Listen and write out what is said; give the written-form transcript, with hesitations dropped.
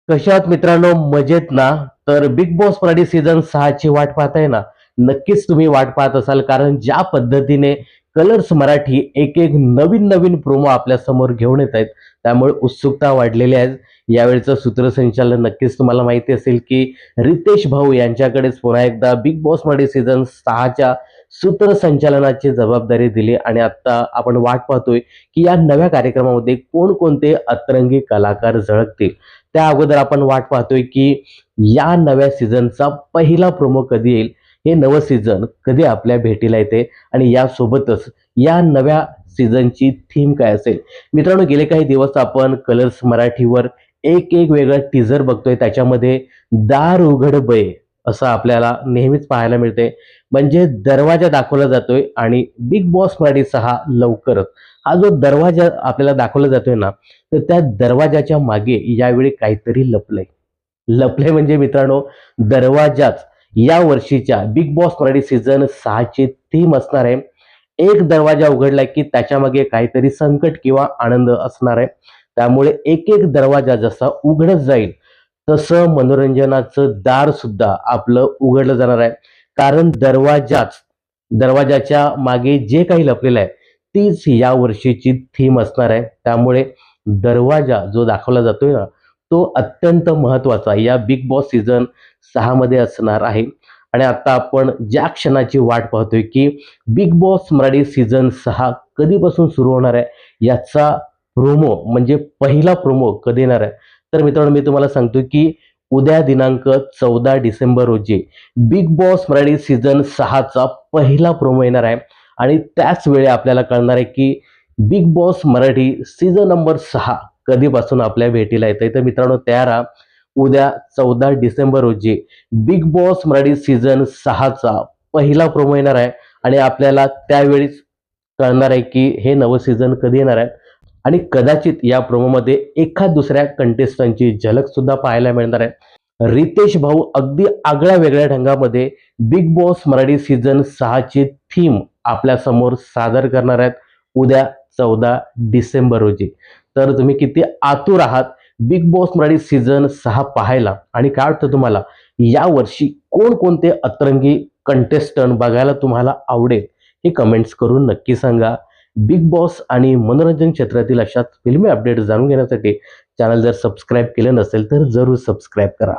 कशा आहात मित्रांनो? मजेत ना? तर बिग बॉस मराठी सीझन 6 ची वाट पाहताय ना? नक्कीच तुम्ही वाट पाहत असाल, कारण ज्या पद्धतीने कलर्स मराठी एक-एक नवीन-नवीन प्रोमो आपल्यासमोर घेऊन येत आहेत, त्यामुळे उत्सुकता वाढलेली आहे. यावेळचं सूत्रसंचालन नक्कीच तुम्हाला माहिती असेल, की रितेश भाऊ यांच्याकडेच पुन्हा एकदा बिग बॉस मराठी सीझन 6 च्या सूत्रसंचालनाची जबाबदारी दिली आणि आता आपण वाट पाहतोय, की या नव्या कार्यक्रमामध्ये कोणकोणते अतरंगी कलाकार झळकतील. त्या अगोदर आपण वाट पाहतोय की या नव्या सीझनचा पहिला प्रोमो कधी येईल, हे नवं सीझन कधी आपल्या भेटीला येते आणि यासोबतच या नव्या सीझनची थीम काय असेल. मित्रांनो, गेले काही दिवस आपण कलर्स मराठीवर एक वेगळं टीझर बघतोय. त्याच्यामध्ये दार उघड बये असं आपल्याला नेहमीच पाहायला मिळते. म्हणजे दरवाजा दाखवला जातोय आणि बिग बॉस मराठी 6 लवकरच हा जो दरवाजा आपल्याला दाखवला जातोय ना, तर त्या दरवाजाच्या मागे यावेळी काहीतरी लपलंय. लपलंय म्हणजे मित्रांनो, दरवाजाच या वर्षीच्या बिग बॉस मराठी सीझन 6 ची थीम असणार आहे. एक दरवाजा उघडला की त्याच्यामागे काहीतरी संकट किंवा आनंद असणार आहे. त्यामुळे एक दरवाजा जसा उघडत जाईल, तसं मनोरंजनाचं दार सुद्धा आपलं उघडलं जाणार आहे. कारण दरवाजाच्या मागे जे काही लपलेलं आहे, तीच या वर्षीची थीम असणार आहे. त्यामुळे दरवाजा जो दाखवला जातोय ना, तो अत्यंत महत्त्वाचा या बिग बॉस सीझन 6 मध्ये असणार आहे. आणि आता आपण ज्या क्षणाची वाट पाहतोय, की बिग बॉस मराठी सीझन 6 कधीपासून सुरू होणार आहे, याचा प्रोमो म्हणजे पहिला प्रोमो कधी येणार आहे? तर मित्रांनो, मी तुम्हाला सांगतो, की उद्या दिनांक 14 डिसेंबर रोजी बिग बॉस मराठी सीझन 6 चा पहिला प्रोमो येणार आहे आणि त्याच वेळी आपल्याला कळणार आहे, की big boss Marathi season number 6 कधीपासून आपल्या भेटीला येतंय. तर मित्रांनो, तयार राहा. उद्या 14 डिसेंबर रोजी बिग बॉस मराठी सीझन 6 चा पहिला प्रोमो येणार आहे आणि आपल्याला त्यावेळीच कळणार आहे, की हे नवं सीझन कधी येणार आहे. आणि कदाचित या प्रोमोमध्ये एखाद दुसऱ्या कंटेस्टंटची झलक सुद्धा पाहायला मिळणार आहे. रितेश भाऊ अगदी आगळ्या वेगळ्या ढंगामध्ये बिग बॉस मराठी सीझन 6 ची थीम आपल्या समोर सादर करणार आहेत उद्या 14 डिसेंबर रोजी. तर तुम्ही किती आतुर आहात बिग बॉस मराठी सीझन 6 पाहायला, आणि काय वाटतं तुम्हाला यावर्षी कोणकोणते अतरंगी कंटेस्टंट बघायला तुम्हाला आवडेल, हे कमेंट्स करून नक्की सांगा. बिग बॉस आणि मनोरंजन क्षेत्रातील अशाच फिल्मी अपडेट जाणून घेण्यासाठी चॅनल जर सबस्क्राईब केलं नसेल तर जरूर सबस्क्राईब करा.